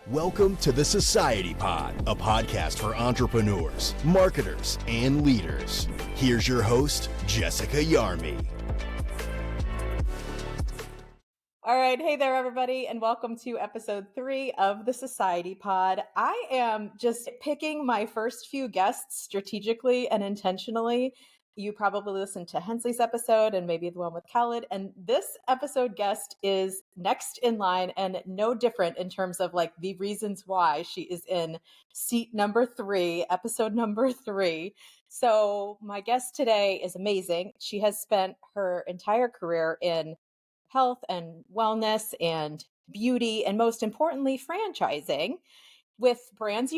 Welcome to the Society Pod, a podcast for entrepreneurs, marketers, and leaders. Here's your host, Jessica Yarmy. All right. Hey there, everybody, and welcome to episode 3 of the Society Pod. I am just picking my first few guests strategically and intentionally. You probably listened to Hensley's episode and maybe the one with Khaled. And this episode guest is next in line and no different in terms of like the reasons why she is in seat number 3, episode number 3. So my guest today is amazing. She has spent her entire career in health and wellness and beauty, and most importantly, franchising with brands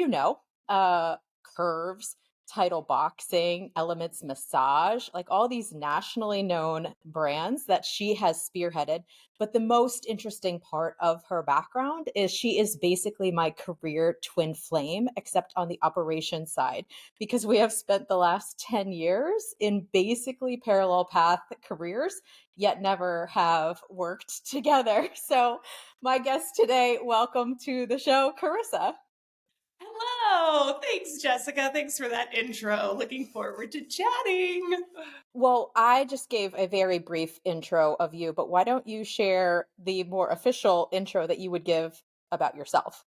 Curves, Title Boxing, Elements Massage, like all these nationally known brands that she has spearheaded. But the most interesting part of her background is she is basically my career twin flame, except on the operations side, because we have spent the last 10 years in basically parallel path careers, yet never have worked together. So my guest today, welcome to the show, Carisa. Hello. Thanks, Jessica. Thanks for that intro. Looking forward to chatting. Well, I just gave a very brief intro of you, but why don't you share the more official intro that you would give about yourself?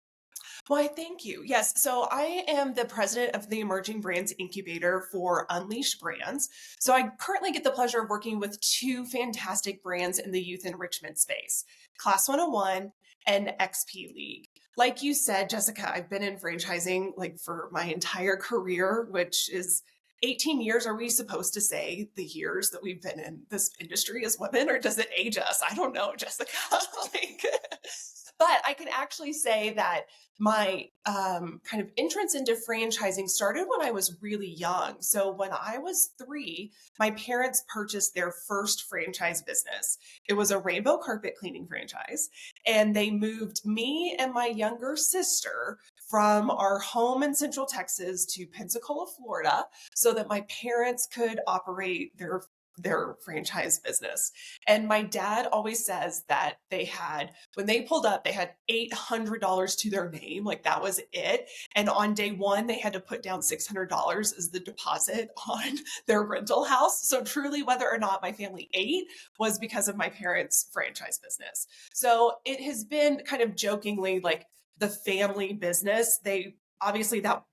Why, thank you. Yes. So I am the president of the Emerging Brands Incubator for Unleashed Brands. So I currently get the pleasure of working with 2 fantastic brands in the youth enrichment space, Class 101 and XP League. Like you said, Jessica, I've been in franchising like for my entire career, which is 18 years. Are we supposed to say the years that we've been in this industry as women, or does it age us? I don't know, Jessica. But I can actually say that my kind of entrance into franchising started when I was really young. So when I was 3, my parents purchased their first franchise business. It was a rainbow carpet cleaning franchise. And they moved me and my younger sister from our home in Central Texas to Pensacola, Florida, so that my parents could operate their franchise business. And my dad always says that when they pulled up, they had $800 to their name. Like that was it. And on day 1, they had to put down $600 as the deposit on their rental house. So truly, whether or not my family ate was because of my parents' franchise business. So it has been kind of jokingly like the family business. They obviously that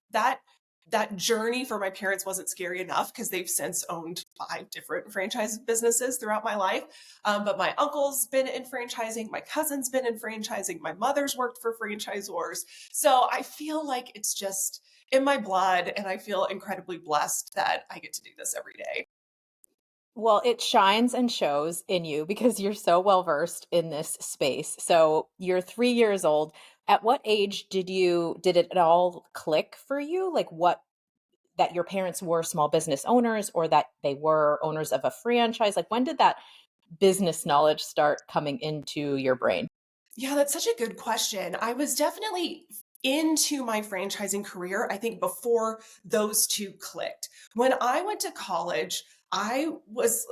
journey for my parents wasn't scary enough because they've since owned 5 different franchise businesses throughout my life. But my uncle's been in franchising, my cousin's been in franchising, my mother's worked for franchisors. So I feel like it's just in my blood, and I feel incredibly blessed that I get to do this every day. Well, it shines and shows in you because you're so well versed in this space. So you're 3 years old. At what age did it at all click for you? Like that your parents were small business owners or that they were owners of a franchise? Like when did that business knowledge start coming into your brain? Yeah, that's such a good question. I was definitely into my franchising career, I think, before those 2 clicked. When I went to college, I was,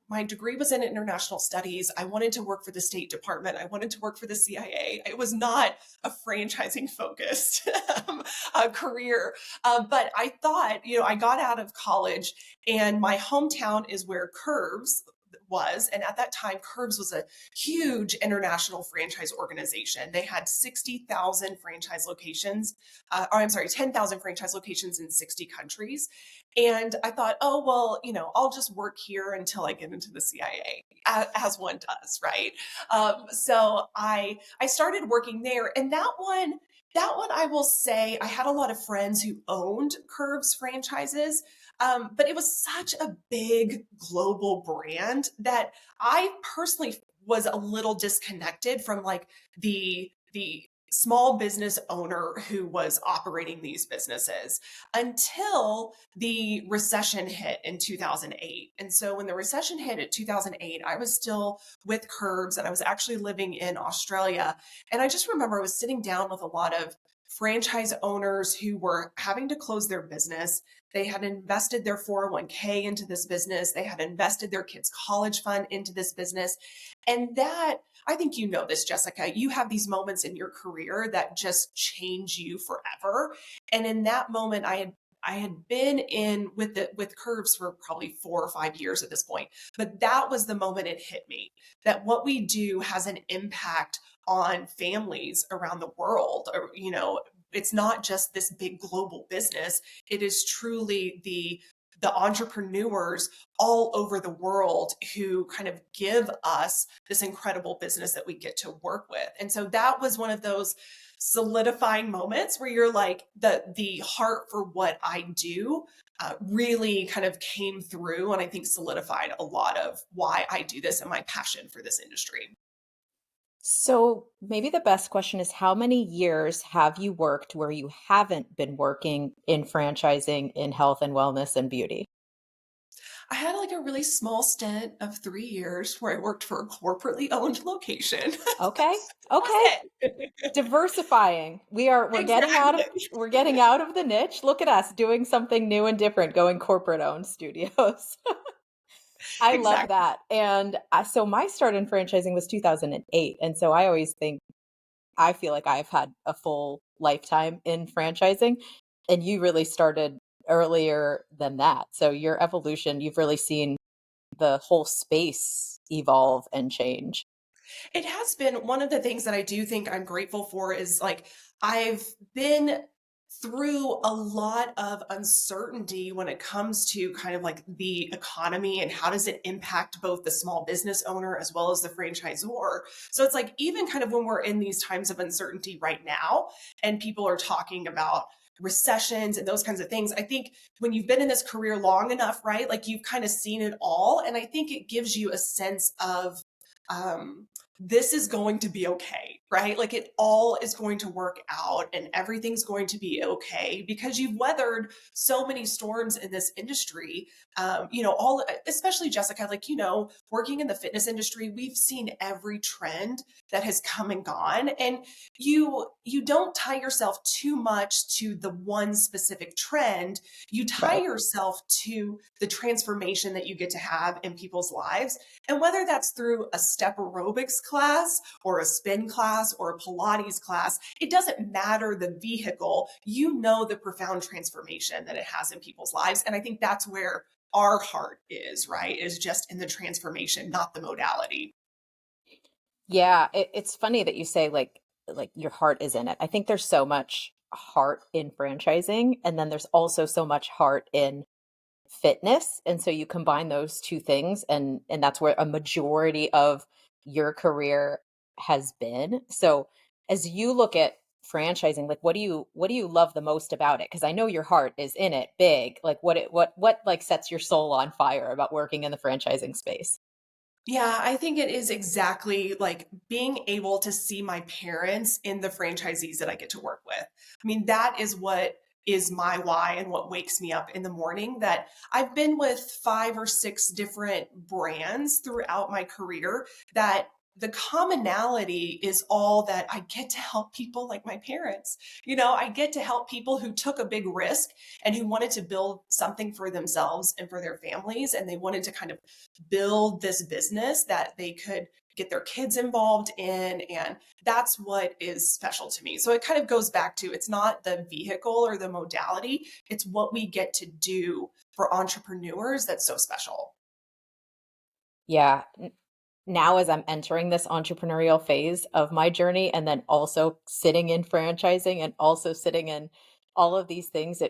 my degree was in international studies. I wanted to work for the State Department. I wanted to work for the CIA. It was not a franchising focused career. But I thought, I got out of college and my hometown is where Curves was. And at that time, Curves was a huge international franchise organization. They had 60,000 franchise locations, 10,000 franchise locations in 60 countries. And I thought, oh, well, I'll just work here until I get into the CIA, as one does, right? So I started working there. And that one, I will say, I had a lot of friends who owned Curves franchises, but it was such a big global brand that I personally was a little disconnected from like the small business owner who was operating these businesses until the recession hit in 2008. And so when the recession hit in 2008, I was still with Curves and I was actually living in Australia. And I just remember I was sitting down with a lot of franchise owners who were having to close their business. They had invested their 401k into this business. They had invested their kids' college fund into this business. And that, I think you know this, Jessica, you have these moments in your career that just change you forever. And in that moment, I had been in with Curves for probably 4 or 5 years at this point, but that was the moment it hit me that what we do has an impact on families around the world. Or, it's not just this big global business. It is truly the entrepreneurs all over the world who kind of give us this incredible business that we get to work with. And so that was one of those solidifying moments where you're like the heart for what I do really kind of came through, and I think solidified a lot of why I do this and my passion for this industry. So maybe the best question is how many years have you worked where you haven't been working in franchising in health and wellness and beauty? I had like a really small stint of 3 years where I worked for a corporately owned location. Okay. That Okay. was it. Diversifying. We're getting out of Exactly. we're getting out of the niche. Look at us doing something new and different, going corporate owned studios. I love Exactly. that. And so my start in franchising was 2008. And so I always think I feel like I've had a full lifetime in franchising, and you really started earlier than that. So your evolution, you've really seen the whole space evolve and change. It has been one of the things that I do think I'm grateful for is like I've been through a lot of uncertainty when it comes to kind of like the economy and how does it impact both the small business owner as well as the franchisor. So it's like even kind of when we're in these times of uncertainty right now and people are talking about recessions and those kinds of things, I think when you've been in this career long enough, right? Like you've kind of seen it all. And I think it gives you a sense of um, this is going to be okay, right? Like it all is going to work out and everything's going to be okay because you've weathered so many storms in this industry. All, especially Jessica, like, working in the fitness industry, we've seen every trend that has come and gone. And you don't tie yourself too much to the one specific trend. You tie Right. yourself to the transformation that you get to have in people's lives. And whether that's through a step aerobics class or a spin class or a Pilates class, it doesn't matter the vehicle. You know the profound transformation that it has in people's lives. And I think that's where our heart is, right? Is just in the transformation, not the modality. Yeah, it's funny that you say like your heart is in it. I think there's so much heart in franchising, and then there's also so much heart in fitness. And so you combine those two things, and that's where a majority of your career has been. So as you look at franchising, like what do you love the most about it? Because I know your heart is in it big. Like what like sets your soul on fire about working in the franchising space? Yeah, I think it is exactly like being able to see my parents in the franchisees that I get to work with. I mean, that is what is my why and what wakes me up in the morning. That I've been with 5 or 6 different brands throughout my career that the commonality is all that I get to help people like my parents. I get to help people who took a big risk and who wanted to build something for themselves and for their families. And they wanted to kind of build this business that they could get their kids involved in. And that's what is special to me. So it kind of goes back to it's not the vehicle or the modality, it's what we get to do for entrepreneurs that's so special. Yeah. Now as I'm entering this entrepreneurial phase of my journey and then also sitting in franchising and also sitting in all of these things,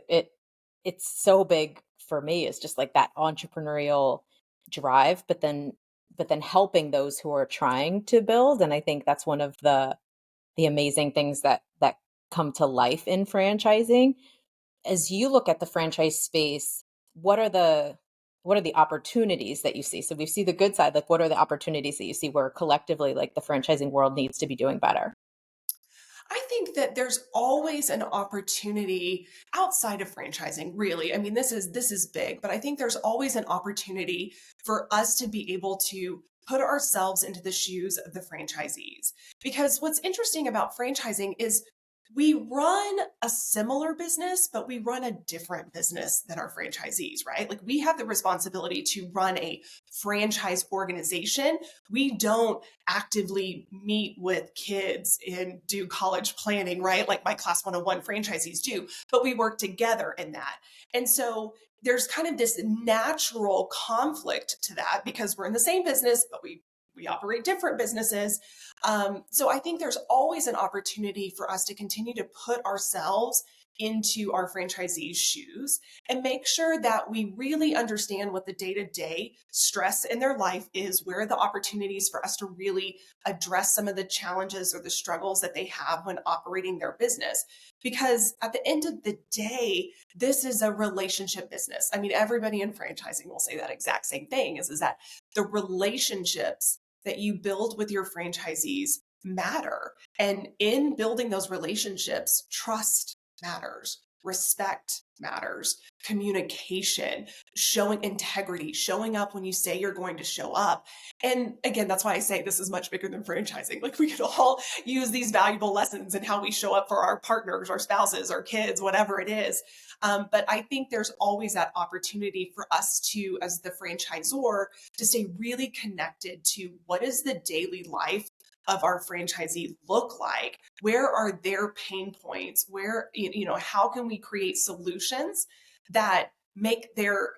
it's so big for me. It's just like that entrepreneurial drive, but then helping those who are trying to build. And I think that's one of the amazing things that come to life in franchising. As you look at the franchise space, what are the opportunities that you see? So we see the good side, like what are the opportunities that you see where collectively like the franchising world needs to be doing better? I think that there's always an opportunity outside of franchising, really. I mean, this is big, but I think there's always an opportunity for us to be able to put ourselves into the shoes of the franchisees. Because what's interesting about franchising is We run a similar business, but we run a different business than our franchisees, right? Like we have the responsibility to run a franchise organization. We don't actively meet with kids and do college planning, right? Like my class 101 franchisees do, but we work together in that. And so there's kind of this natural conflict to that because we're in the same business, but we operate different businesses. So I think there's always an opportunity for us to continue to put ourselves into our franchisees' shoes and make sure that we really understand what the day-to-day stress in their life is, where are the opportunities for us to really address some of the challenges or the struggles that they have when operating their business. Because at the end of the day, this is a relationship business. I mean, everybody in franchising will say that exact same thing is that the relationships that you build with your franchisees matter. And in building those relationships, trust matters, respect matters, communication, showing integrity, showing up when you say you're going to show up. And again, that's why I say this is much bigger than franchising. Like we could all use these valuable lessons in how we show up for our partners, our spouses, our kids, whatever it is. But I think there's always that opportunity for us to, as the franchisor, to stay really connected to what is the daily life of our franchisee look like? Where are their pain points? Where, how can we create solutions that make their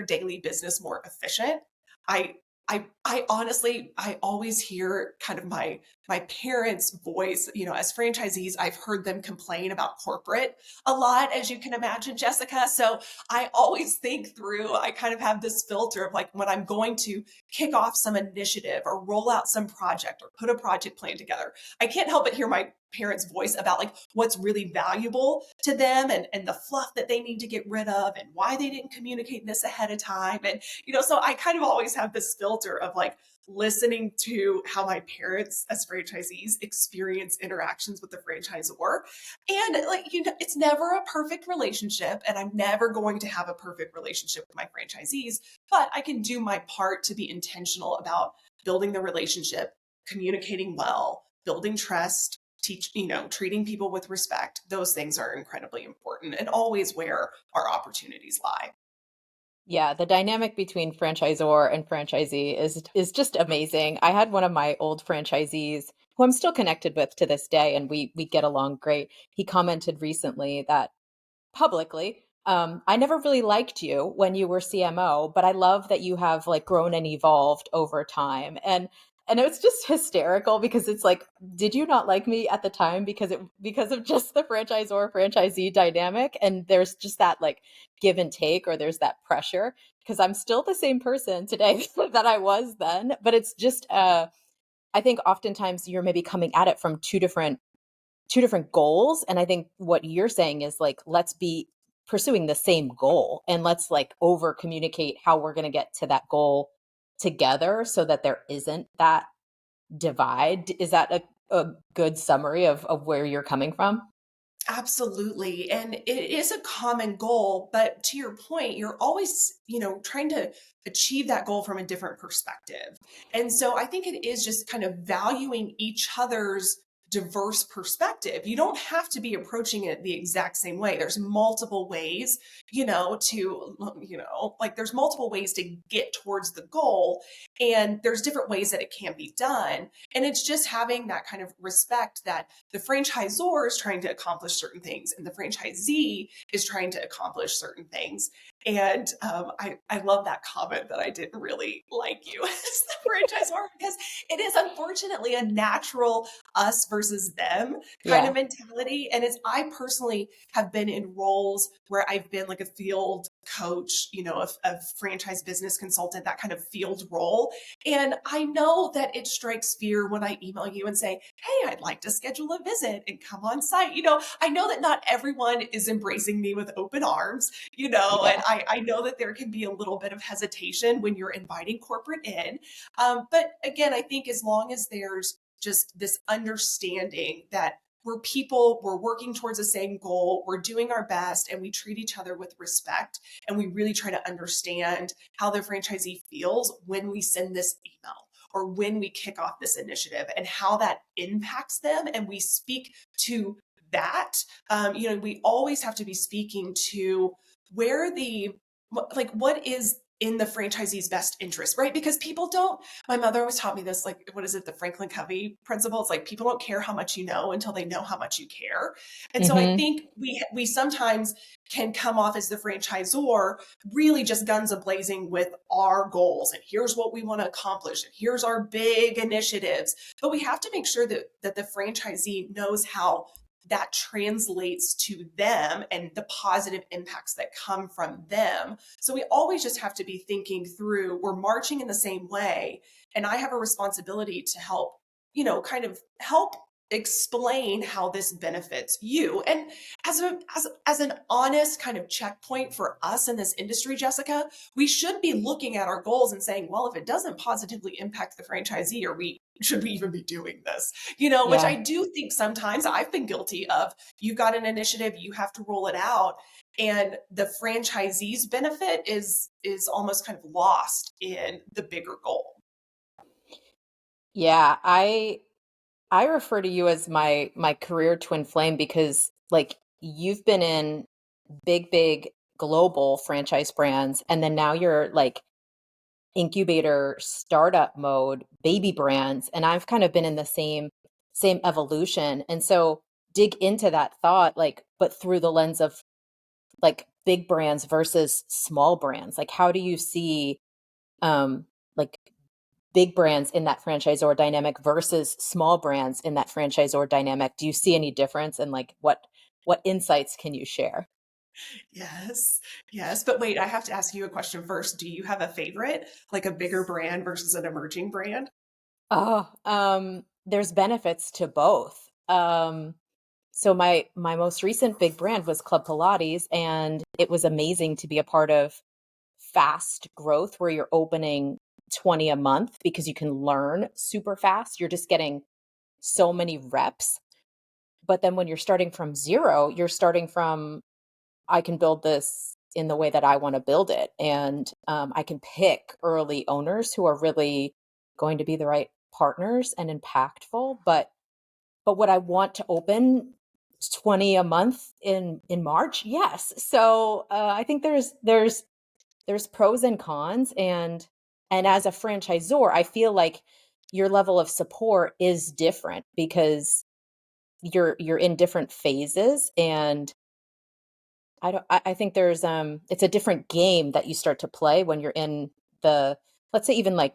daily business more efficient? I I honestly, I always hear kind of my parents' voice, as franchisees, I've heard them complain about corporate a lot, as you can imagine, Jessica. So I always think through, I kind of have this filter of like when I'm going to kick off some initiative or roll out some project or put a project plan together, I can't help but hear my parents' voice about like what's really valuable to them and the fluff that they need to get rid of and why they didn't communicate this ahead of time. And, so I kind of always have this filter of like listening to how my parents as franchisees experience interactions with the franchisor. And like, it's never a perfect relationship and I'm never going to have a perfect relationship with my franchisees, but I can do my part to be intentional about building the relationship, communicating well, building trust, treating people with respect. Those things are incredibly important and always where our opportunities lie. Yeah, the dynamic between franchisor and franchisee is just amazing. I had one of my old franchisees who I'm still connected with to this day, and we get along great. He commented recently that publicly, I never really liked you when you were CMO, but I love that you have like grown and evolved over time. And it's just hysterical because it's like, did you not like me at the time because of just the franchisor franchisee dynamic? And there's just that like give and take, or there's that pressure because I'm still the same person today that I was then. But it's just I think oftentimes you're maybe coming at it from two different goals. And I think what you're saying is like, let's be pursuing the same goal and let's like over communicate how we're going to get to that goal together so that there isn't that divide. Is that a good summary of where you're coming from? Absolutely. And it is a common goal, but to your point, you're always, trying to achieve that goal from a different perspective. And so I think it is just kind of valuing each other's diverse perspective. You don't have to be approaching it the exact same way. There's multiple ways, like there's multiple ways to get towards the goal. And there's different ways that it can be done. And it's just having that kind of respect that the franchisor is trying to accomplish certain things and the franchisee is trying to accomplish certain things. And I love that comment that I didn't really like you as the franchisor because it is unfortunately a natural us versus them kind Yeah. of mentality. And I personally have been in roles where I've been like a field coach, a franchise business consultant, that kind of field role. And I know that it strikes fear when I email you and say, hey, I'd like to schedule a visit and come on site. I know that not everyone is embracing me with open arms, and Yeah. I know that there can be a little bit of hesitation when you're inviting corporate in. But again, I think as long as there's just this understanding that we're people, we're working towards the same goal, we're doing our best, and we treat each other with respect. And we really try to understand how the franchisee feels when we send this email or when we kick off this initiative and how that impacts them. And we speak to that, we always have to be speaking to where what is in the franchisee's best interest, right? Because people don't, my mother always taught me this, like, what is it? The Franklin Covey principle. It's like, people don't care how much you know until they know how much you care. And so I Mm-hmm. think we sometimes can come off as the franchisor really just guns a-blazing with our goals. And here's what we want to accomplish. And here's our big initiatives. But we have to make sure that the franchisee knows how that translates to them and the positive impacts that come from them. So we always just have to be thinking through, we're marching in the same way. And I have a responsibility to help, kind of help explain how this benefits you. And as an honest kind of checkpoint for us in this industry, Jessica, we should be looking at our goals and saying, well, if it doesn't positively impact the franchisee, should we even be doing this? Which I Yeah. do think sometimes I've been guilty of. You've got an initiative, you have to roll it out, and the franchisee's benefit is almost kind of lost in the bigger goal. Yeah. I refer to you as my career twin flame because like you've been in big global franchise brands and then now you're like incubator startup mode baby brands and I've kind of been in the same evolution. And so dig into that thought like but through the lens of like big brands versus small brands. Like how do you see like big brands in that franchisor dynamic versus small brands in that franchisor dynamic? Do you see any difference and like what insights can you share? Yes. Yes. But wait, I have to ask you a question first. Do you have a favorite, like a bigger brand versus an emerging brand? Oh, there's benefits to both. So my most recent big brand was Club Pilates, and it was amazing to be a part of fast growth where you're opening 20 a month because you can learn super fast. You're just getting so many reps. But then when you're starting from zero, you're starting from I can build this in the way that I want to build it. And I can pick early owners who are really going to be the right partners and impactful. But would I want to open 20 a month in March? Yes. So I think there's pros and cons. And as a franchisor, I feel like your level of support is different because you're in different phases and I think there's it's a different game that you start to play when you're in the let's say even like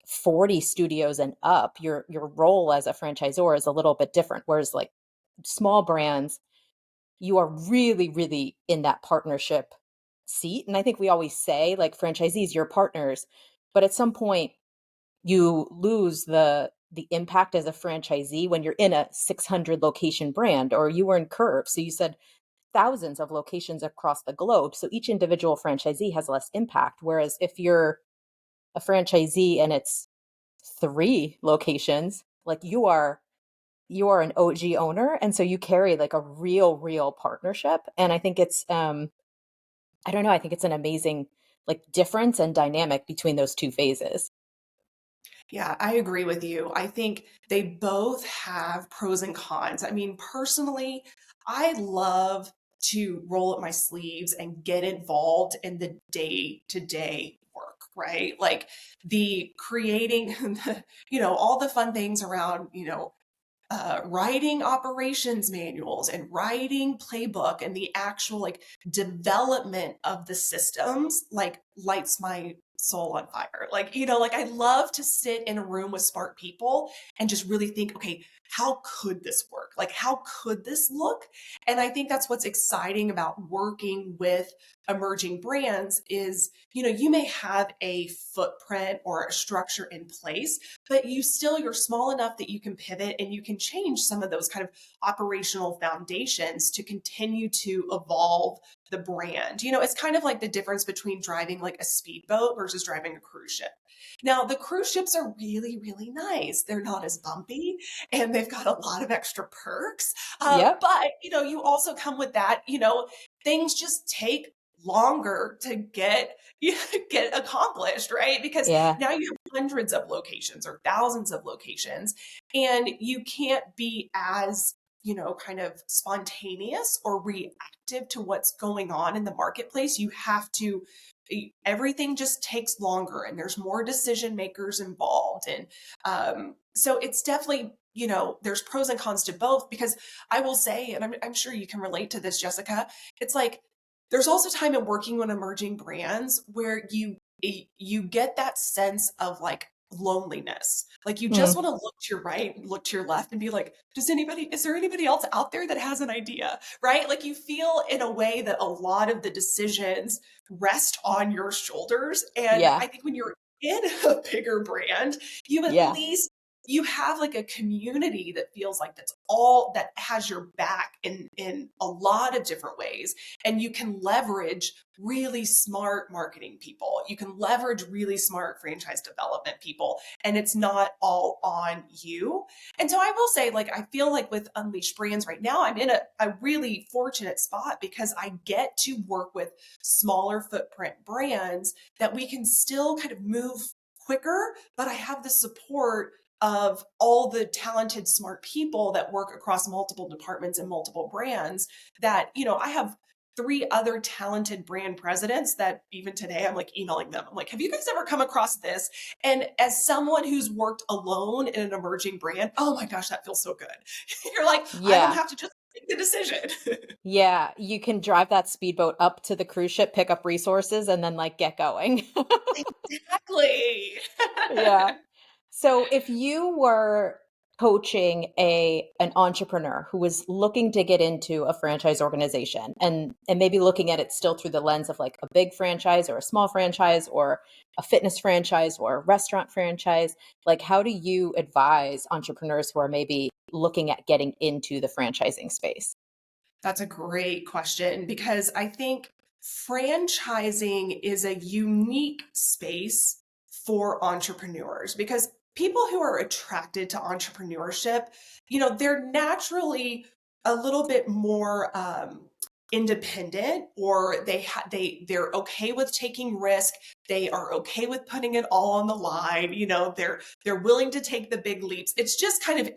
40 studios and up. Your role as a franchisor is a little bit different. Whereas like small brands, you are really in that partnership seat. And I think we always say like franchisees, you're partners, but at some point you lose the impact as a franchisee when you're in a 600 location brand or you were in Curve. So you said thousands of locations across the globe. So each individual franchisee has less impact. Whereas if you're a franchisee and it's 3 locations, like you are an OG owner. And so you carry like a real partnership. And I think it's I don't know, I think it's an amazing like difference and dynamic between those two phases. Yeah, I agree with you. I think they both have pros and cons. I mean, personally, I love to roll up my sleeves and get involved in the day-to-day work, right? Like the creating, all the fun things around, writing operations manuals and writing playbook and the actual like development of the systems like lights my soul on fire. Like, like I love to sit in a room with smart people and just really think, okay, how could this work? Like, how could this look? And I think that's what's exciting about working with emerging brands is, you may have a footprint or a structure in place, but you're small enough that you can pivot and you can change some of those kind of operational foundations to continue to evolve the brand. It's kind of like the difference between driving like a speedboat versus driving a cruise ship. Now, the cruise ships are really nice. They're not as bumpy and they've got a lot of extra perks. Yep. But, you also come with that, things just take longer to get get accomplished, right? Because Yeah. now you have hundreds of locations or thousands of locations, and you can't be as kind of spontaneous or reactive to what's going on in the marketplace. You have to, everything just takes longer and there's more decision makers involved. And so it's definitely, there's pros and cons to both, because I will say, and I'm sure you can relate to this, Jessica, it's like, there's also time in working with emerging brands where you get that sense of like loneliness. Like you just want to look to your right, look to your left and be like, is there anybody else out there that has an idea? Right? Like you feel in a way that a lot of the decisions rest on your shoulders. And Yeah. I think when you're in a bigger brand, you at Yeah. least you have like a community that feels like that's all that has your back in a lot of different ways. And you can leverage really smart marketing people. You can leverage really smart franchise development people, and it's not all on you. And so I will say, like, I feel like with Unleashed Brands right now, I'm in a really fortunate spot because I get to work with smaller footprint brands that we can still kind of move quicker, but I have the support of all the talented, smart people that work across multiple departments and multiple brands that, I have 3 other talented brand presidents that even today I'm like emailing them. I'm like, have you guys ever come across this? And as someone who's worked alone in an emerging brand, oh my gosh, that feels so good. You're like, I don't Yeah. have to just make the decision. Yeah. You can drive that speedboat up to the cruise ship, pick up resources, and then like get going. Exactly. Yeah. So if you were coaching an entrepreneur who was looking to get into a franchise organization and maybe looking at it still through the lens of like a big franchise or a small franchise or a fitness franchise or a restaurant franchise, like how do you advise entrepreneurs who are maybe looking at getting into the franchising space? That's a great question, because I think franchising is a unique space for entrepreneurs, because people who are attracted to entrepreneurship, they're naturally a little bit more independent, or they're okay with taking risk. They are okay with putting it all on the line. They're willing to take the big leaps. It's just kind of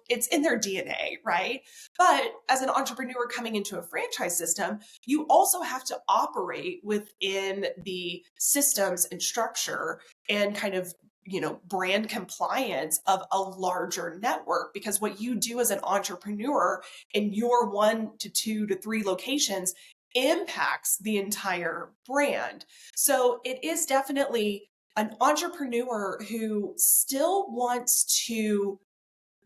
it's in their DNA, right? But as an entrepreneur coming into a franchise system, you also have to operate within the systems and structure and kind of, brand compliance of a larger network. Because what you do as an entrepreneur in your 1 to 2 to 3 locations impacts the entire brand. So it is definitely an entrepreneur who still wants to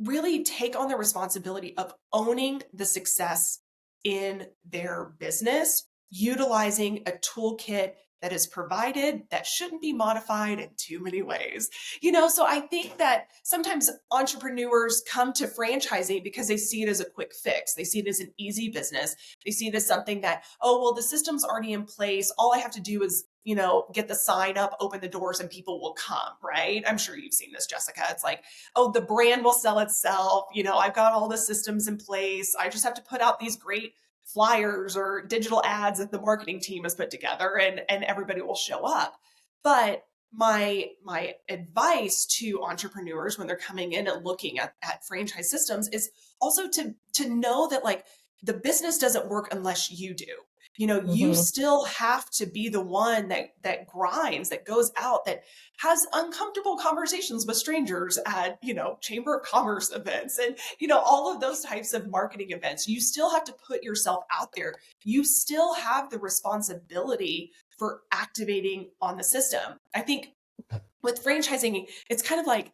really take on the responsibility of owning the success in their business, utilizing a toolkit that is provided that shouldn't be modified in too many ways. So I think that sometimes entrepreneurs come to franchising because they see it as a quick fix. They see it as an easy business. They see it as something that, oh, well, the system's already in place. All I have to do is get the sign up, open the doors, and people will come, right? I'm sure you've seen this, Jessica. It's like, oh, the brand will sell itself. I've got all the systems in place. I just have to put out these great flyers or digital ads that the marketing team has put together, and everybody will show up. But my advice to entrepreneurs when they're coming in and looking at franchise systems is also to know that, like, the business doesn't work unless you do. You Mm-hmm. still have to be the one that grinds, that goes out, that has uncomfortable conversations with strangers at, Chamber of Commerce events and, all of those types of marketing events. You still have to put yourself out there. You still have the responsibility for activating on the system. I think with franchising, it's kind of like,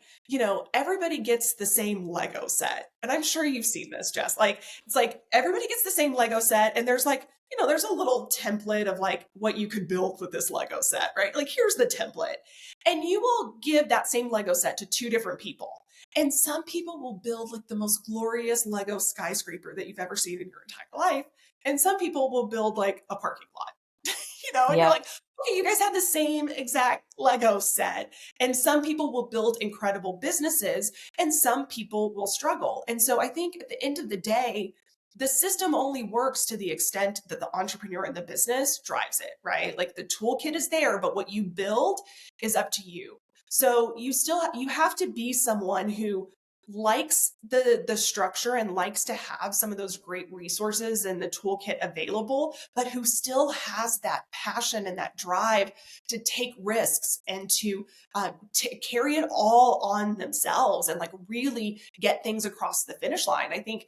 everybody gets the same Lego set. And I'm sure you've seen this, Jess. Like, it's like everybody gets the same Lego set. And there's like, there's a little template of like what you could build with this Lego set, right? Like, here's the template. And you will give that same Lego set to 2 different people. And some people will build like the most glorious Lego skyscraper that you've ever seen in your entire life. And some people will build like a parking lot. And you're Yep. like, okay, you guys have the same exact Lego set. And some people will build incredible businesses and some people will struggle. And so I think at the end of the day, the system only works to the extent that the entrepreneur and the business drives it, right? Like the toolkit is there, but what you build is up to you. So you have to be someone who likes the structure and likes to have some of those great resources and the toolkit available, but who still has that passion and that drive to take risks and to carry it all on themselves and like really get things across the finish line. I think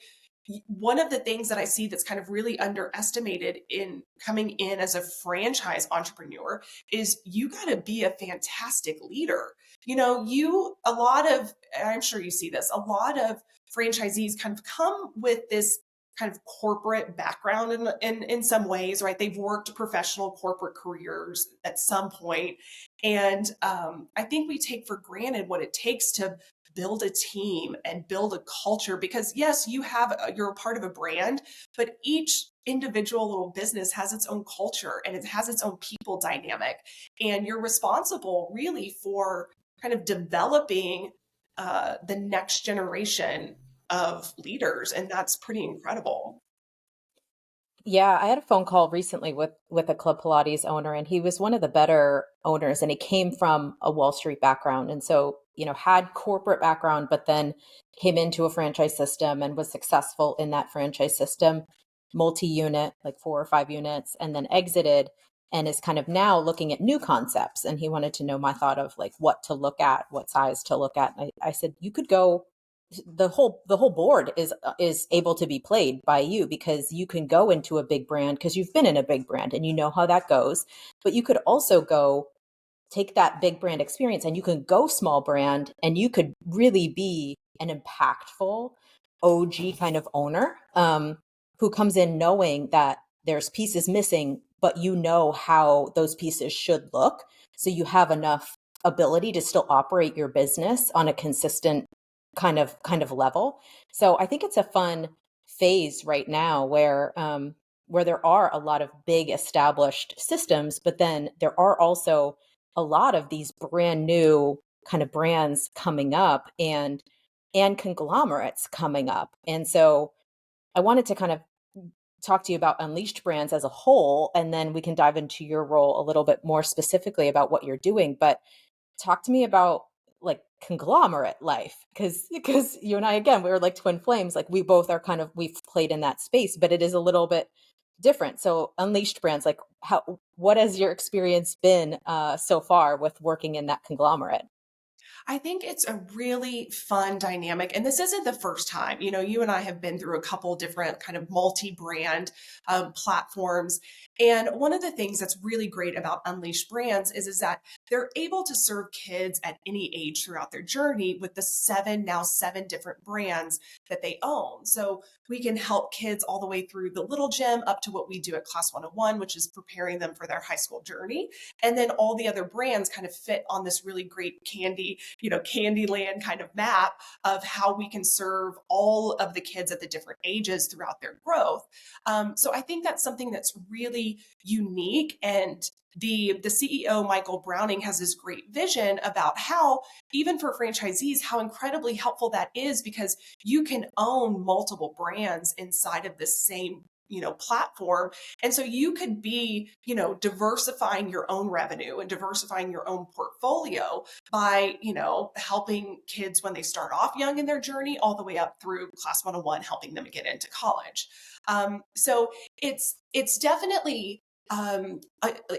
one of the things that I see that's kind of really underestimated in coming in as a franchise entrepreneur is you got to be a fantastic leader. A lot of, I'm sure you see this, a lot of franchisees kind of come with this kind of corporate background in some ways, right? They've worked professional corporate careers at some point. And I think we take for granted what it takes to build a team and build a culture because yes, you're a part of a brand, but each individual little business has its own culture and it has its own people dynamic. And you're responsible really for kind of developing the next generation of leaders. And that's pretty incredible. Yeah, I had a phone call recently with a Club Pilates owner, and he was one of the better owners, and he came from a Wall Street background, and so had corporate background, but then came into a franchise system and was successful in that franchise system, multi-unit, like 4 or 5 units, and then exited, and is kind of now looking at new concepts. And he wanted to know my thought of like what to look at, what size to look at. And I said, you could go the whole board is able to be played by you because you can go into a big brand because you've been in a big brand and you know how that goes, but you could also go take that big brand experience and you can go small brand and you could really be an impactful OG kind of owner, who comes in knowing that there's pieces missing, but you know how those pieces should look, so you have enough ability to still operate your business on a consistent kind of level. So I think it's a fun phase right now where there are a lot of big established systems, but then there are also a lot of these brand new kind of brands coming up and conglomerates coming up. And so I wanted to kind of talk to you about Unleashed Brands as a whole, and then we can dive into your role a little bit more specifically about what you're doing. But talk to me about like conglomerate life, because you and I, again, we were like twin flames. Like we both are kind of, we've played in that space, but it is a little bit different. So Unleashed Brands, like what has your experience been so far with working in that conglomerate? I think it's a really fun dynamic. And this isn't the first time. You and I have been through a couple different kind of multi-brand platforms. And one of the things that's really great about Unleashed Brands is that they're able to serve kids at any age throughout their journey with the now seven different brands that they own. So we can help kids all the way through the little gym up to what we do at Class 101, which is preparing them for their high school journey. And then all the other brands kind of fit on this really great Candyland kind of map of how we can serve all of the kids at the different ages throughout their growth. So I think that's something that's really unique. And the CEO, Michael Browning, has this great vision about how, even for franchisees, how incredibly helpful that is because you can own multiple brands inside of the same platform. And so you could be, diversifying your own revenue and diversifying your own portfolio by, helping kids when they start off young in their journey, all the way up through Class 101, helping them get into college. So it's definitely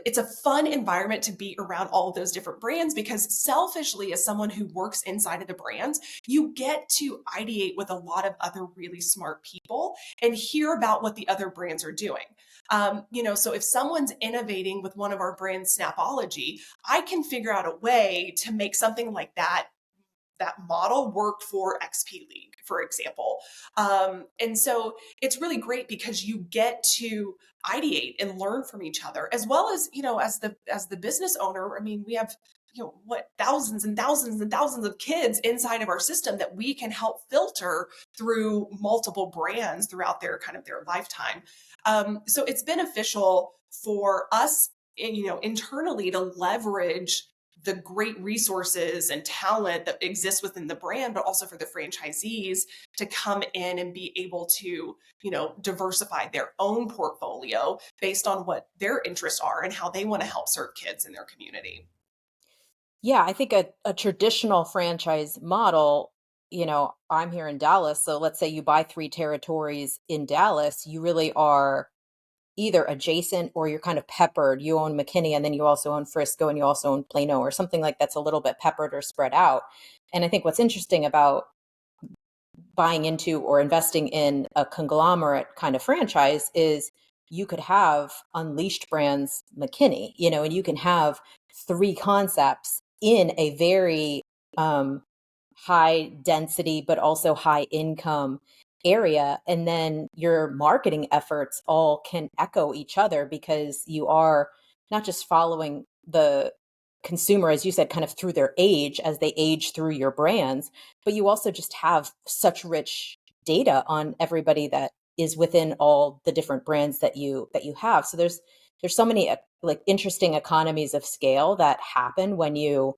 it's a fun environment to be around all of those different brands because selfishly, as someone who works inside of the brands, you get to ideate with a lot of other really smart people and hear about what the other brands are doing. So if someone's innovating with one of our brands, Snapology, I can figure out a way to make something like that model work for XP League, for example. And so it's really great because you get to ideate and learn from each other, as well as, as the business owner. I mean, we have, thousands and thousands and thousands of kids inside of our system that we can help filter through multiple brands throughout their lifetime. So it's beneficial for us, internally to leverage the great resources and talent that exists within the brand, but also for the franchisees to come in and be able to, diversify their own portfolio based on what their interests are and how they want to help serve kids in their community. Yeah, I think a traditional franchise model I'm here in Dallas. So let's say you buy 3 territories in Dallas, you really are either adjacent or you're kind of peppered. You own McKinney and then you also own Frisco and you also own Plano or something like that's a little bit peppered or spread out. And I think what's interesting about buying into or investing in a conglomerate kind of franchise is you could have Unleashed Brands McKinney, and you can have 3 concepts in a very high density, but also high income area. And then your marketing efforts all can echo each other because you are not just following the consumer, as you said, kind of through their age as they age through your brands, but you also just have such rich data on everybody that is within all the different brands that you have. So there's so many like interesting economies of scale that happen when you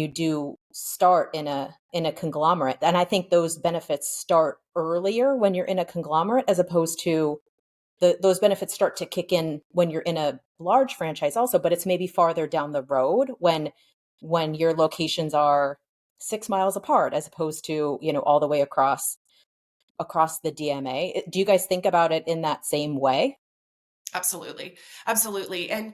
do start in a conglomerate. And I think those benefits start earlier when you're in a conglomerate as opposed to those benefits start to kick in when you're in a large franchise also, but it's maybe farther down the road when your locations are 6 miles apart as opposed to, all the way across the DMA. Do you guys think about it in that same way? Absolutely. Absolutely. And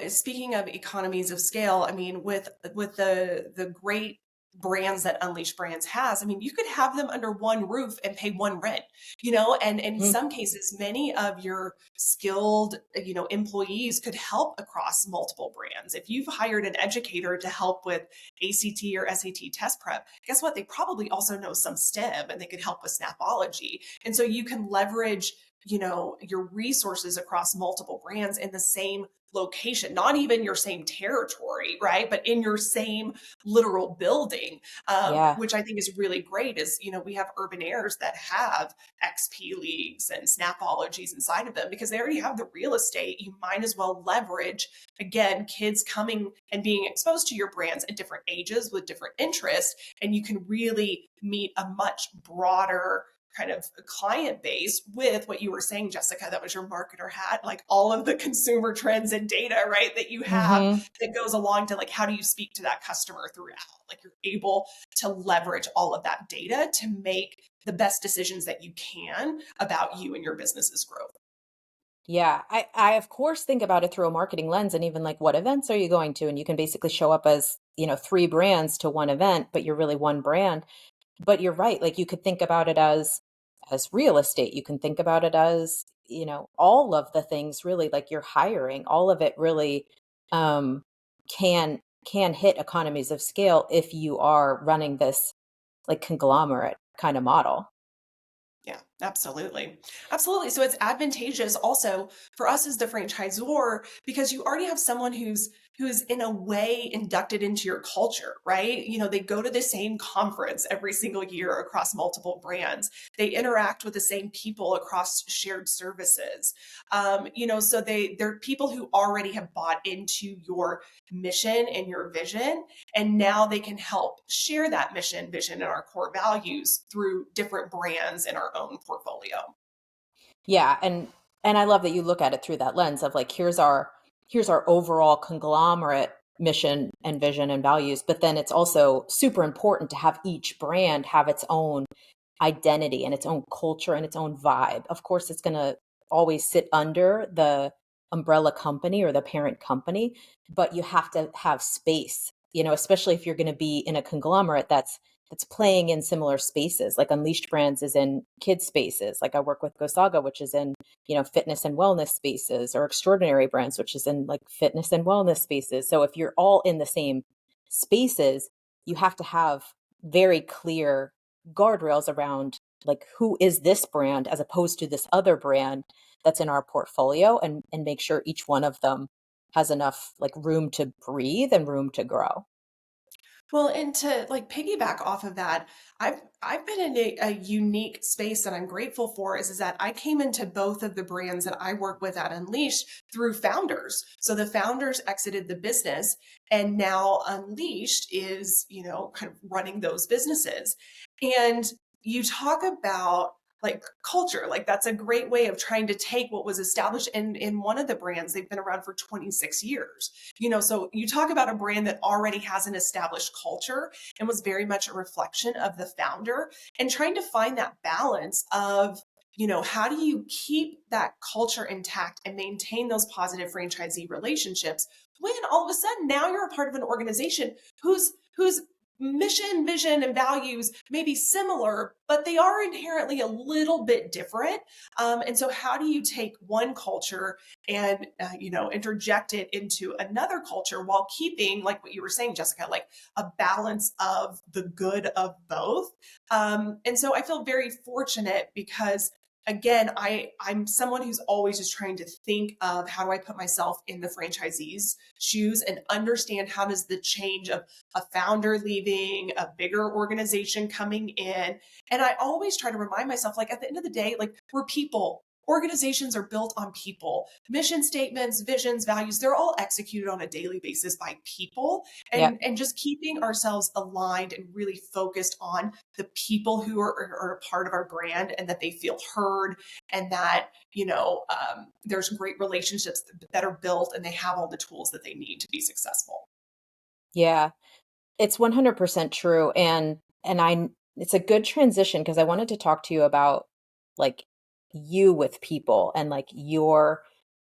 speaking of economies of scale, I mean, with the great brands that Unleashed Brands has, I mean, you could have them under one roof and pay one rent, and in Mhm. some cases, many of your skilled, employees could help across multiple brands. If you've hired an educator to help with ACT or SAT test prep, guess what? They probably also know some STEM and they could help with Snapology. And so you can leverage your resources across multiple brands in the same location, not even your same territory, right? But in your same literal building, Yeah. which I think is really great. Is we have urban airs that have XP leagues and Snapologies inside of them because they already have the real estate. You might as well leverage again kids coming and being exposed to your brands at different ages with different interests, and you can really meet a much broader kind of client base with what you were saying, Jessica, that was your marketer hat, like all of the consumer trends and data, right, that you have Hmm. that goes along to like, how do you speak to that customer throughout? Like you're able to leverage all of that data to make the best decisions that you can about you and your business's growth. Yeah, I of course think about it through a marketing lens and even like what events are you going to? And you can basically show up as, 3 brands to one event, but you're really one brand. But you're right, like you could think about it as real estate. You can think about it as, all of the things really like you're hiring, all of it really um can hit economies of scale if you are running this like conglomerate kind of model. Yeah, absolutely. Absolutely. So it's advantageous also for us as the franchisor because you already have someone who's in a way inducted into your culture, right? They go to the same conference every single year across multiple brands. They interact with the same people across shared services. So they're people who already have bought into your mission and your vision, and now they can help share that mission, vision, and our core values through different brands in our own portfolio. Yeah, and I love that you look at it through that lens of like here's our overall conglomerate mission and vision and values, but then it's also super important to have each brand have its own identity and its own culture and its own vibe. Of course, it's going to always sit under the umbrella company or the parent company, but you have to have space, especially if you're going to be in a conglomerate that's playing in similar spaces. Like Unleashed Brands is in kids spaces. Like I work with Gosaga, which is in, fitness and wellness spaces, or Extraordinary Brands, which is in like fitness and wellness spaces. So if you're all in the same spaces, you have to have very clear guardrails around like who is this brand as opposed to this other brand that's in our portfolio, and make sure each one of them has enough like room to breathe and room to grow. Well, and to like piggyback off of that, I've been in a unique space that I'm grateful for is that I came into both of the brands that I work with at Unleashed through founders. So the founders exited the business and now Unleashed is, kind of running those businesses. And you talk about like culture. Like that's a great way of trying to take what was established in one of the brands. They've been around for 26 years. So you talk about a brand that already has an established culture and was very much a reflection of the founder, and trying to find that balance of, how do you keep that culture intact and maintain those positive franchisee relationships when all of a sudden now you're a part of an organization whose mission, vision, and values may be similar, but they are inherently a little bit different. And so how do you take one culture and, interject it into another culture while keeping, like what you were saying, Jessica, like a balance of the good of both? And so I feel very fortunate because, again, I'm someone who's always just trying to think of how do I put myself in the franchisee's shoes and understand how does the change of a founder leaving, a bigger organization coming in. And I always try to remind myself, like, at the end of the day, like, we're people. Organizations are built on people. Mission statements, visions, values, they're all executed on a daily basis by people. Yep. And just keeping ourselves aligned and really focused on the people who are a part of our brand, and that they feel heard, and that, there's great relationships that are built and they have all the tools that they need to be successful. Yeah. It's 100% true. And it's a good transition because I wanted to talk to you about like you with people and like your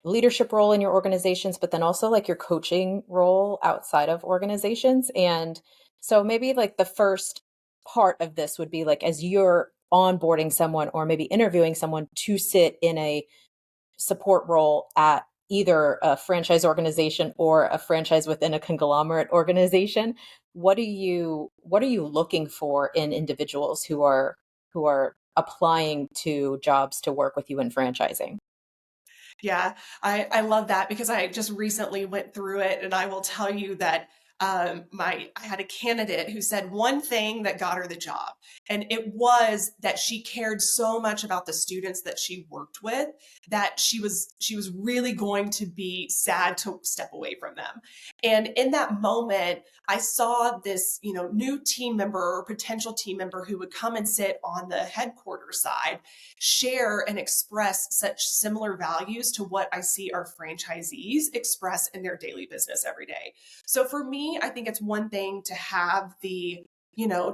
leadership role in your organizations, but then also like your coaching role outside of organizations. And so maybe like the first part of this would be like as you're onboarding someone or maybe interviewing someone to sit in a support role at either a franchise organization or a franchise within a conglomerate organization, what are you looking for in individuals who are applying to jobs to work with you in franchising? Yeah, I love that because I just recently went through it, and I will tell you that I had a candidate who said one thing that got her the job, and it was that she cared so much about the students that she worked with that she was really going to be sad to step away from them. And in that moment, I saw this, new team member or potential team member who would come and sit on the headquarters side, share and express such similar values to what I see our franchisees express in their daily business every day. So for me, I think it's one thing to have the,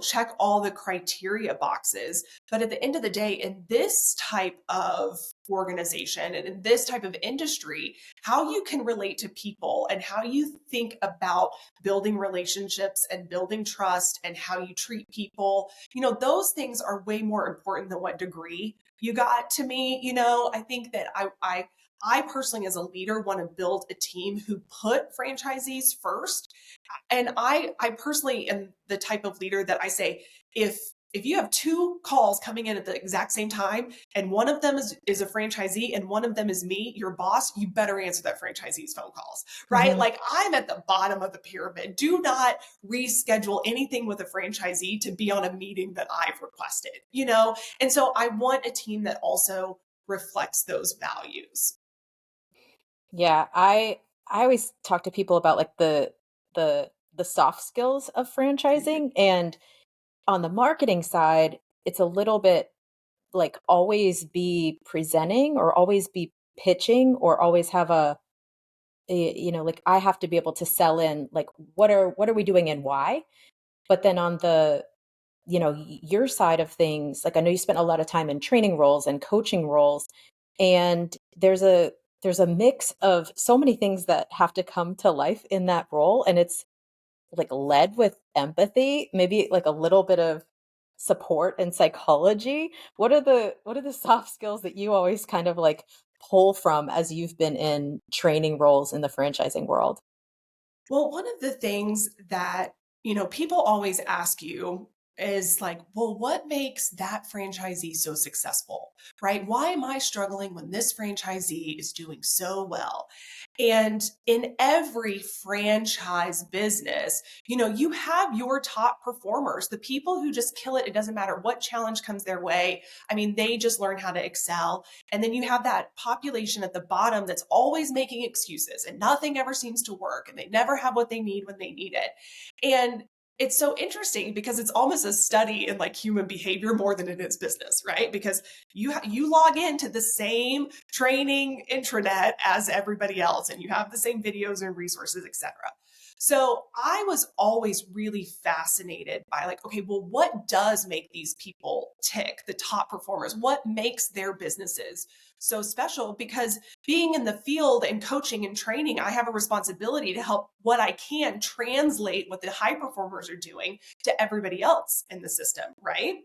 check all the criteria boxes. But at the end of the day, in this type of organization and in this type of industry, how you can relate to people and how you think about building relationships and building trust and how you treat people, those things are way more important than what degree you got. To me, I think that I personally, as a leader, want to build a team who put franchisees first. And I personally am the type of leader that I say, if you have two calls coming in at the exact same time, and one of them is a franchisee and one of them is me, your boss, you better answer that franchisee's phone calls, right? Mhm. Like, I'm at the bottom of the pyramid. Do not reschedule anything with a franchisee to be on a meeting that I've requested. And so I want a team that also reflects those values. Yeah, I always talk to people about like the soft skills of franchising, and on the marketing side, it's a little bit like always be presenting or always be pitching or always have like I have to be able to sell in like what are we doing and why? But then on the your side of things, like I know you spent a lot of time in training roles and coaching roles, and there's a mix of so many things that have to come to life in that role, and it's like led with empathy, maybe like a little bit of support and psychology. What are the soft skills that you always kind of like pull from as you've been in training roles in the franchising world? Well, one of the things that, people always ask you is like, well, what makes that franchisee so successful, right? Why am I struggling when this franchisee is doing so well? And in every franchise business, you have your top performers, the people who just kill it. It doesn't matter what challenge comes their way. I mean, they just learn how to excel. And then you have that population at the bottom that's always making excuses and nothing ever seems to work and they never have what they need when they need it. And it's so interesting because it's almost a study in like human behavior more than it is business, right? Because you log into the same training intranet as everybody else, and you have the same videos and resources, etc. So I was always really fascinated by like, okay, well, what does make these people tick, the top performers? What makes their businesses so special? Because being in the field and coaching and training, I have a responsibility to help what I can translate what the high performers are doing to everybody else in the system, right?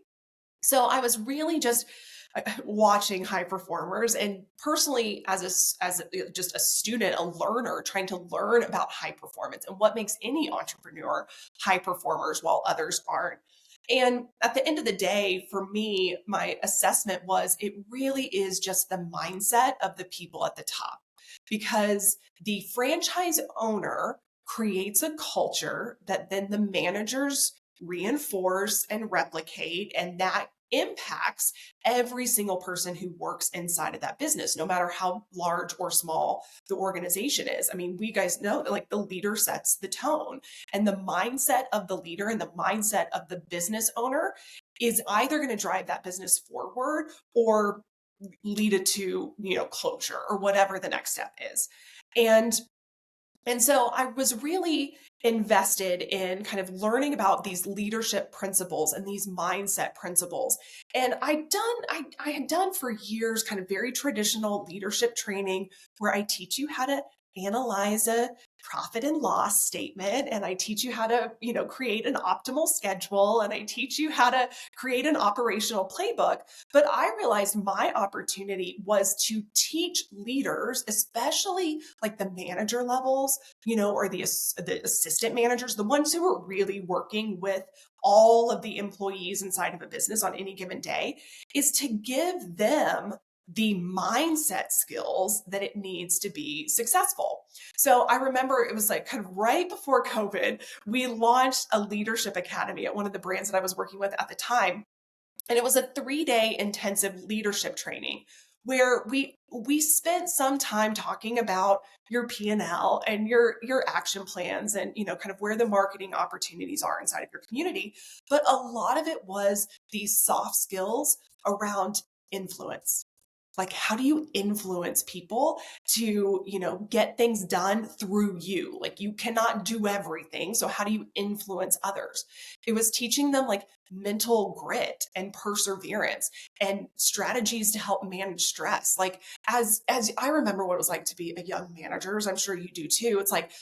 So I was really just watching high performers, and personally just a student, a learner, trying to learn about high performance and what makes any entrepreneur high performers while others aren't. And at the end of the day, for me, my assessment was it really is just the mindset of the people at the top, because the franchise owner creates a culture that then the managers reinforce and replicate, and that impacts every single person who works inside of that business, no matter how large or small the organization is. I mean, we guys know that like the leader sets the tone, and the mindset of the leader and the mindset of the business owner is either going to drive that business forward or lead it to, closure or whatever the next step is. And so I was really invested in kind of learning about these leadership principles and these mindset principles. And I had done for years kind of very traditional leadership training where I teach you how to analyze a profit and loss statement, and I teach you how to, create an optimal schedule, and I teach you how to create an operational playbook. But I realized my opportunity was to teach leaders, especially like the manager levels, or the assistant managers, the ones who are really working with all of the employees inside of a business on any given day, is to give them the mindset skills that it needs to be successful. So I remember it was like kind of right before COVID, we launched a leadership academy at one of the brands that I was working with at the time. And it was a 3-day intensive leadership training where we spent some time talking about your P&L and your action plans, and kind of where the marketing opportunities are inside of your community. But a lot of it was these soft skills around influence. Like, how do you influence people to, get things done through you? Like, you cannot do everything. So how do you influence others? It was teaching them like mental grit and perseverance and strategies to help manage stress. Like, as I remember what it was like to be a young manager, as I'm sure you do too. It's like,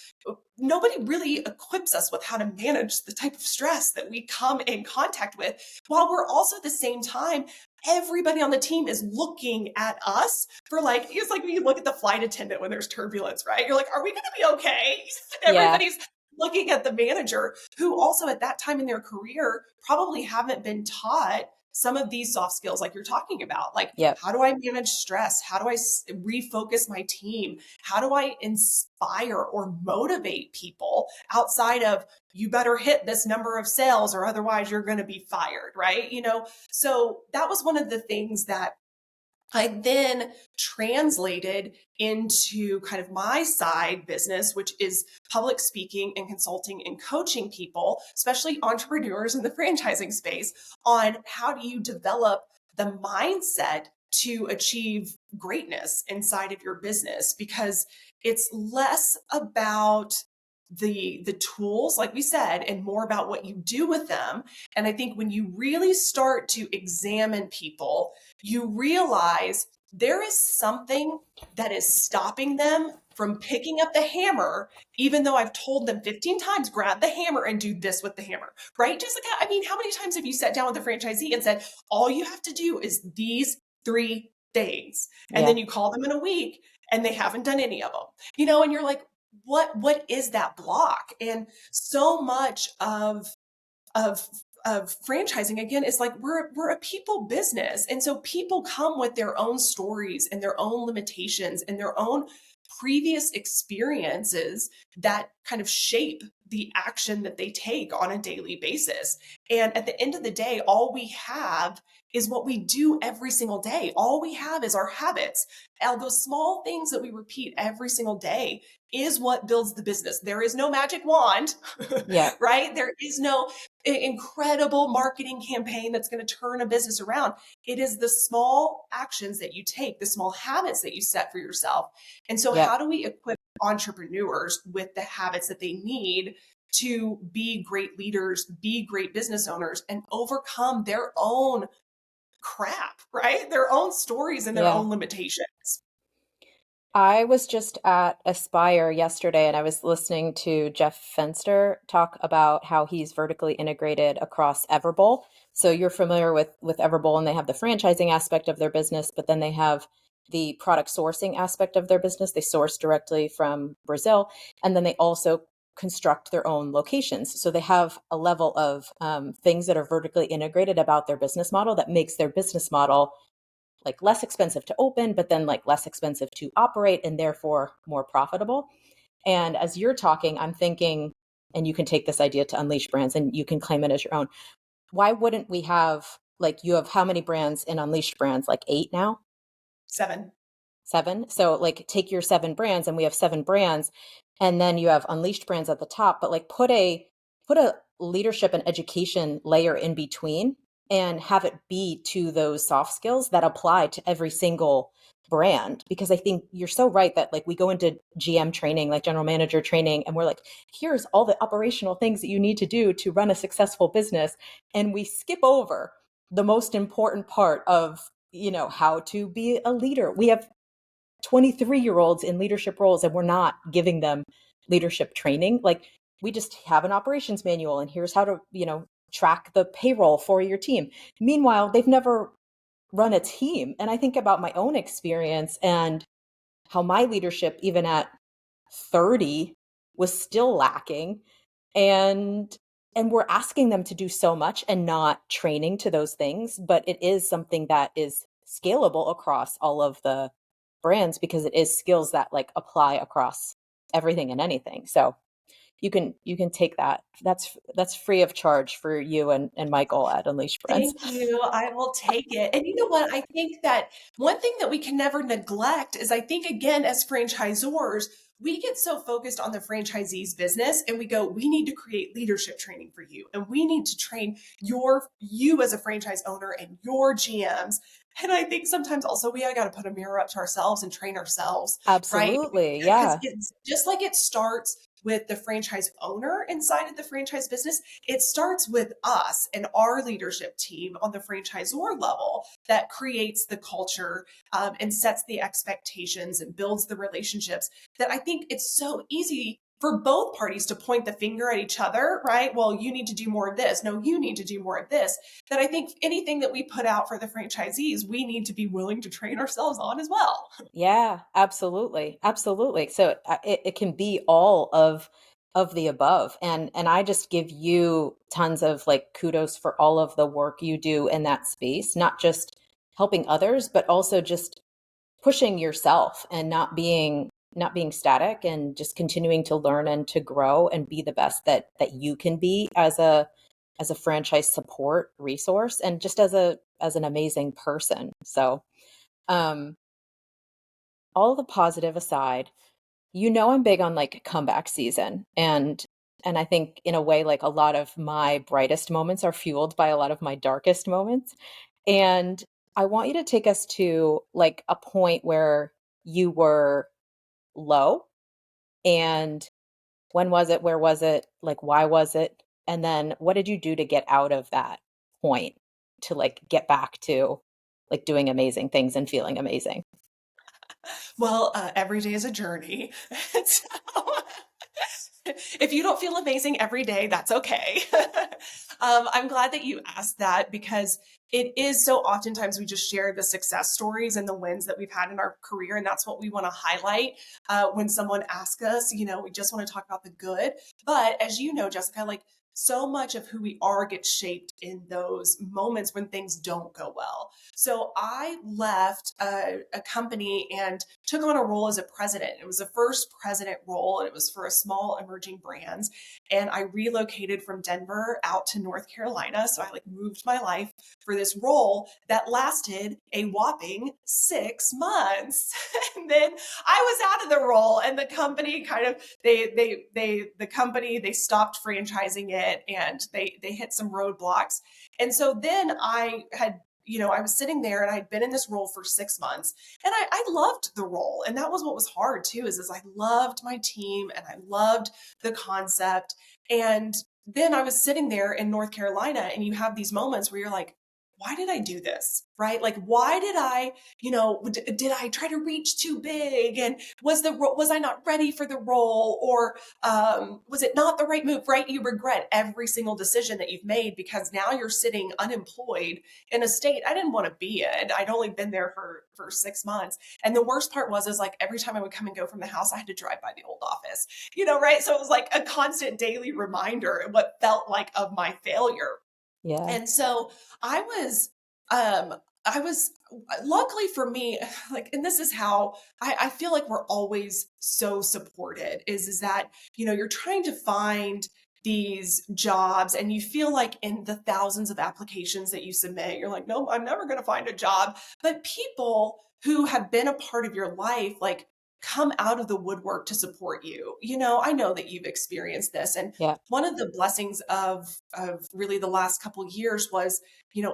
nobody really equips us with how to manage the type of stress that we come in contact with, while we're also at the same time, everybody on the team is looking at us for like, it's like when you look at the flight attendant when there's turbulence, right? You're like, are we going to be okay? Everybody's looking at the manager, who also at that time in their career probably haven't been taught some of these soft skills like you're talking about. Like, how do I manage stress? How do I refocus my team? How do I inspire or motivate people outside of, you better hit this number of sales or otherwise you're going to be fired, right? So that was one of the things that I then translated into kind of my side business, which is public speaking and consulting and coaching people, especially entrepreneurs in the franchising space, on how do you develop the mindset to achieve greatness inside of your business, because it's less about the tools, like we said, and more about what you do with them. And I think when you really start to examine people, you realize there is something that is stopping them from picking up the hammer, even though I've told them 15 times, grab the hammer and do this with the hammer, right? Jessica, I mean, how many times have you sat down with a franchisee and said, all you have to do is these 3 things, and then you call them in a week and they haven't done any of them, and you're like, what is that block? And so much of franchising, again, is like, we're a people business. And so people come with their own stories and their own limitations and their own previous experiences that kind of shape the action that they take on a daily basis. And at the end of the day, all we have is what we do every single day. All we have is our habits. And those small things that we repeat every single day is what builds the business. There is no magic wand, Yeah. right? There is no incredible marketing campaign that's going to turn a business around. It is the small actions that you take, the small habits that you set for yourself. And so Yeah. how do we equip entrepreneurs with the habits that they need to be great leaders, be great business owners, and overcome their own crap, right? Their own stories and their Yeah. own limitations. I was just at Aspire yesterday and I was listening to Jeff Fenster talk about how he's vertically integrated across Everbowl. So you're familiar with Everbowl, and they have the franchising aspect of their business, but then they have the product sourcing aspect of their business. They source directly from Brazil, and then they also construct their own locations. So they have a level of things that are vertically integrated about their business model that makes their business model like less expensive to open, but then like less expensive to operate and therefore more profitable. And as you're talking, I'm thinking, and you can take this idea to Unleash Brands and you can claim it as your own. Why wouldn't we have, like, you have how many brands in Unleashed Brands? Like 8 now? 7. 7? So like take your 7 brands, and we have 7 brands, and then you have Unleashed Brands at the top, but like put a leadership and education layer in between and have it be to those soft skills that apply to every single brand. Because I think you're so right that like we go into GM training, like general manager training, and we're like, here's all the operational things that you need to do to run a successful business. And we skip over the most important part of, how to be a leader. We have 23-year-olds in leadership roles and we're not giving them leadership training. Like, we just have an operations manual and here's how to, track the payroll for your team. Meanwhile, they've never run a team. And I think about my own experience and how my leadership, even at 30, was still lacking. And we're asking them to do so much and not training to those things. But it is something that is scalable across all of the brands because it is skills that like apply across everything and anything. So you can take that. That's free of charge for you and Michael at Unleash Brands. Thank you. I will take it. And you know what? I think that one thing that we can never neglect is I think, again, as franchisors, we get so focused on the franchisee's business and we go, we need to create leadership training for you. And we need to train you as a franchise owner and your GMs. And I think sometimes also we got to put a mirror up to ourselves and train ourselves, right? Absolutely. Because Yeah. it's just like it starts with the franchise owner inside of the franchise business, it starts with us and our leadership team on the franchisor level that creates the culture and sets the expectations and builds the relationships that I think it's so easy for both parties to point the finger at each other, right? Well, you need to do more of this. No, you need to do more of this. That I think anything that we put out for the franchisees, we need to be willing to train ourselves on as well. Yeah, absolutely. Absolutely. So it can be all of the above. And I just give you tons of like kudos for all of the work you do in that space, not just helping others, but also just pushing yourself and not being static and just continuing to learn and to grow and be the best that you can be as a franchise support resource and just as an amazing person. So um all the positive aside, I'm big on like comeback season, and I think in a way like a lot of my brightest moments are fueled by a lot of my darkest moments. And I want you to take us to like a point where you were low, and when was it, where was it, like why was it, and then what did you do to get out of that point to like get back to like doing amazing things and feeling amazing. Well, every day is a journey. So, if you don't feel amazing every day, that's okay. I'm glad that you asked that because it is so oftentimes we just share the success stories and the wins that we've had in our career. And that's what we want to highlight when someone asks us, we just want to talk about the good. But as you know, Jessica, like so much of who we are gets shaped in those moments when things don't go well. So I left a company and took on a role as a president. It was the first president role, and it was for a small emerging brands. And I relocated from Denver out to North Carolina. So I like moved my life for this role that lasted a whopping 6 months. And then I was out of the role, and the company kind of they stopped franchising it, and they hit some roadblocks. And so then I was sitting there, and I'd been in this role for 6 months, and I loved the role. And that was what was hard too, is I loved my team and I loved the concept. And then I was sitting there in North Carolina, and you have these moments where you're like, why did I do this? Right? Like, why did did I try to reach too big? And was I not ready for the role? Or was it not the right move? Right? You regret every single decision that you've made, because now you're sitting unemployed in a state I didn't want to be in. I'd only been there for 6 months. And the worst part is like every time I would come and go from the house, I had to drive by the old office, right? So it was like a constant daily reminder of what felt like of my failure. Yeah. And so I was, um, I was luckily for me, like, and this is how I feel like we're always so supported is that, you're trying to find these jobs, and you feel like in the thousands of applications that you submit, you're like, no, I'm never going to find a job. But people who have been a part of your life, like, come out of the woodwork to support you. I know that you've experienced this. And Yeah. one of the blessings of really the last couple of years was,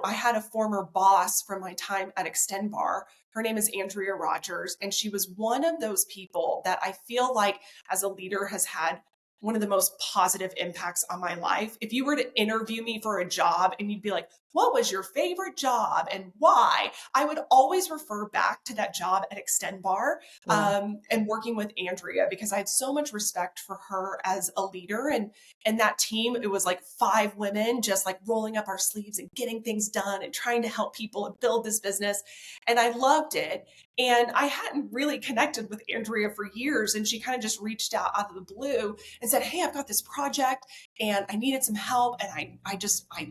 I had a former boss from my time at Extend Bar. Her name is Andrea Rogers, and she was one of those people that I feel like as a leader has had one of the most positive impacts on my life. If you were to interview me for a job and you'd be like, what was your favorite job and why? I would always refer back to that job at Extend Bar, Yeah. and working with Andrea, because I had so much respect for her as a leader. And that team, it was like 5 women just like rolling up our sleeves and getting things done and trying to help people and build this business. And I loved it. And I hadn't really connected with Andrea for years. And she kind of just reached out of the blue and said, hey, I've got this project and I needed some help. And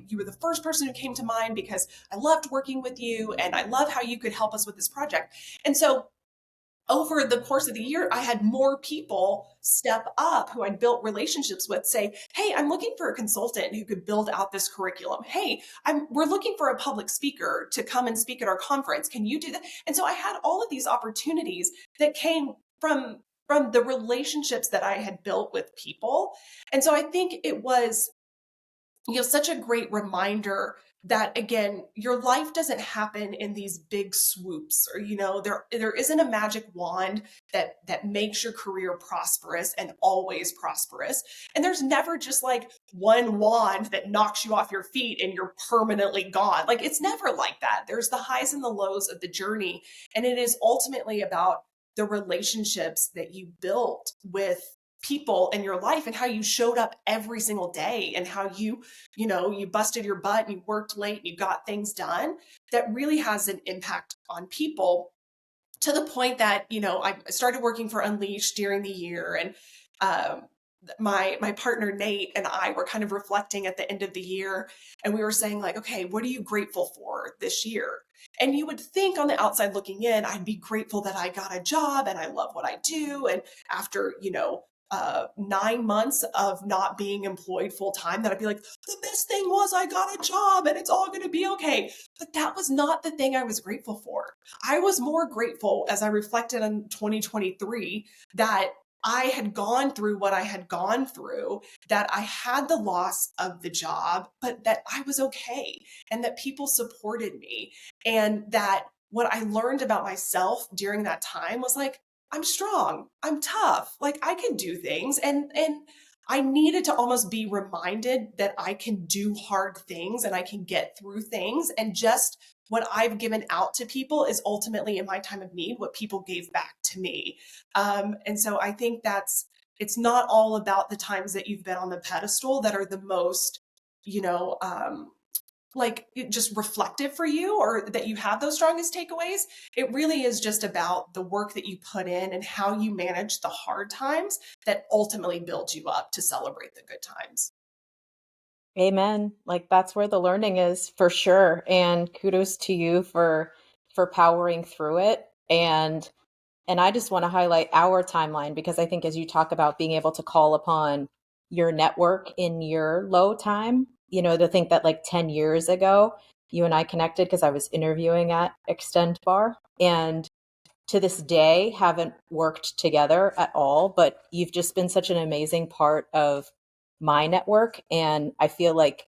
you were the first person who came to mind because I loved working with you and I love how you could help us with this project. And so over the course of the year, I had more people step up who I'd built relationships with say, hey, I'm looking for a consultant who could build out this curriculum. Hey, we're looking for a public speaker to come and speak at our conference. Can you do that? And so I had all of these opportunities that came from the relationships that I had built with people. And so I think it was such a great reminder that, again, your life doesn't happen in these big swoops, or there isn't a magic wand that makes your career prosperous and always prosperous. And there's never just like one wand that knocks you off your feet and you're permanently gone. Like, it's never like that. There's the highs and the lows of the journey, and it is ultimately about the relationships that you built with people in your life and how you showed up every single day and how you busted your butt and you worked late and you got things done. That really has an impact on people, to the point that, I started working for Unleashed during the year, and my partner Nate and I were kind of reflecting at the end of the year, and we were saying like, okay, what are you grateful for this year? And you would think on the outside looking in, I'd be grateful that I got a job and I love what I do. And after, 9 months of not being employed full time, that I'd be like, the best thing was I got a job and it's all going to be okay. But that was not the thing I was grateful for. I was more grateful, as I reflected on 2023, that I had gone through what I had gone through, that I had the loss of the job, but that I was okay and that people supported me. And that what I learned about myself during that time was like, I'm strong, I'm tough, like I can do things. And I needed to almost be reminded that I can do hard things and I can get through things. And just what I've given out to people is ultimately, in my time of need, what people gave back to me. And so I think it's not all about the times that you've been on the pedestal that are the most, like just reflective for you, or that you have those strongest takeaways. It really is just about the work that you put in and how you manage the hard times that ultimately build you up to celebrate the good times. Amen. Like that's where the learning is for sure. And kudos to you for powering through it. And I just want to highlight our timeline because I think as you talk about being able to call upon your network in your low time, to think that like 10 years ago, you and I connected because I was interviewing at Extend Bar and to this day haven't worked together at all, but you've just been such an amazing part of my network. And I feel like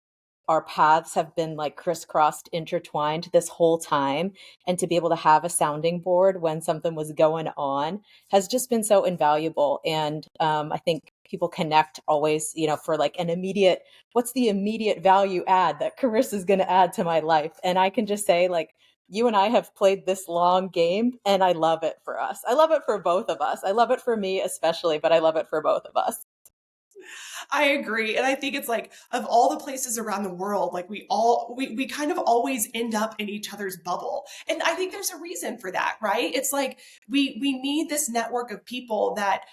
our paths have been like crisscrossed, intertwined this whole time. And to be able to have a sounding board when something was going on has just been so invaluable. And I think people connect always, for like an immediate, what's the immediate value add that Carissa is going to add to my life? And I can just say, like, you and I have played this long game and I love it for us. I love it for both of us. I love it for me especially, but I love it for both of us. I agree. And I think it's like of all the places around the world, like we kind of always end up in each other's bubble. And I think there's a reason for that, right? It's like we need this network of people that,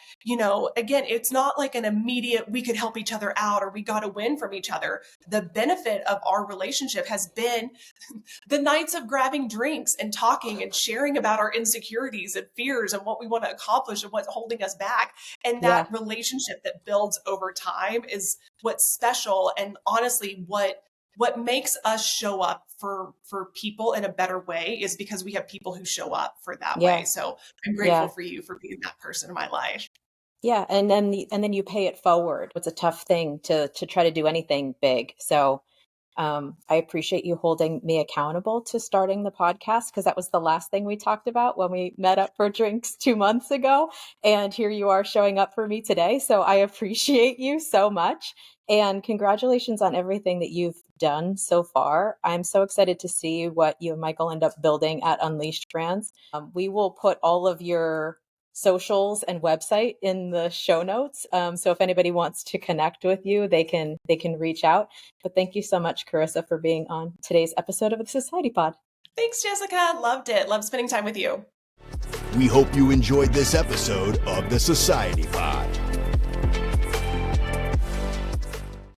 again, it's not like an immediate we could help each other out or we got to win from each other. The benefit of our relationship has been the nights of grabbing drinks and talking and sharing about our insecurities and fears and what we want to accomplish and what's holding us back. And that relationship that builds over time is what's special. And honestly, what makes us show up for people in a better way is because we have people who show up for that way. So I'm grateful for you for being that person in my life. Yeah. And then you pay it forward. It's a tough thing to try to do anything big. So I appreciate you holding me accountable to starting the podcast because that was the last thing we talked about when we met up for drinks 2 months ago. And here you are showing up for me today. So I appreciate you so much. And congratulations on everything that you've done so far. I'm so excited to see what you and Michael end up building at Unleashed Brands. We will put all of your socials and website in the show notes. So if anybody wants to connect with you, they can reach out. But thank you so much, Carissa, for being on today's episode of the Society Pod. Thanks, Jessica. Loved it. Loved spending time with you. We hope you enjoyed this episode of the Society Pod.